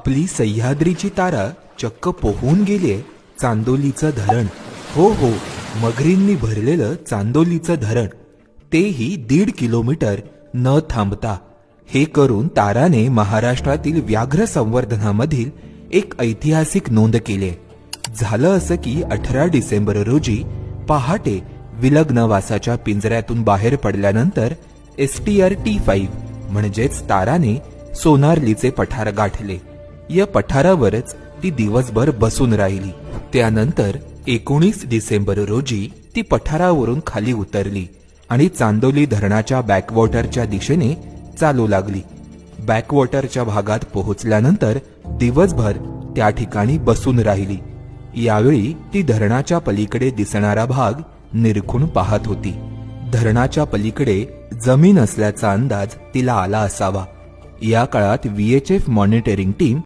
आपली सह्याद्रीची तारा चक्क पोहून गेलीये चांदोलीचं धरण. हो हो, मगरींनी भरलेलं चांदोलीचं धरण, तेही 1.5 किलोमीटर न थांबता. हे करून ताराने महाराष्ट्रातील व्याघ्र संवर्धनामधील एक ऐतिहासिक नोंद केली. झालं असं की 18 डिसेंबर रोजी पहाटे विलग्नवासाच्या पिंजऱ्यातून बाहेर पडल्यानंतर STR-T5 म्हणजेच ताराने सोनारलीचे पठार गाठले. या पठारावरच ती दिवसभर बसून राहिली. त्यानंतर 19 डिसेंबर रोजी ती पठारावरून खाली उतरली आणि चांदोली धरणाच्या बॅकवॉटरच्या दिशेने चालू लागली. बॅकवॉटरच्या भागात पोहोचल्यानंतर दिवसभर त्या ठिकाणी बसून राहिली. यावेळी ती धरणाच्या पलीकडे दिसणारा भाग निरखून पाहत होती. धरणाच्या पलीकडे जमीन असल्याचा अंदाज तिला आला असावा. या काळात VHF मॉनिटरिंग टीम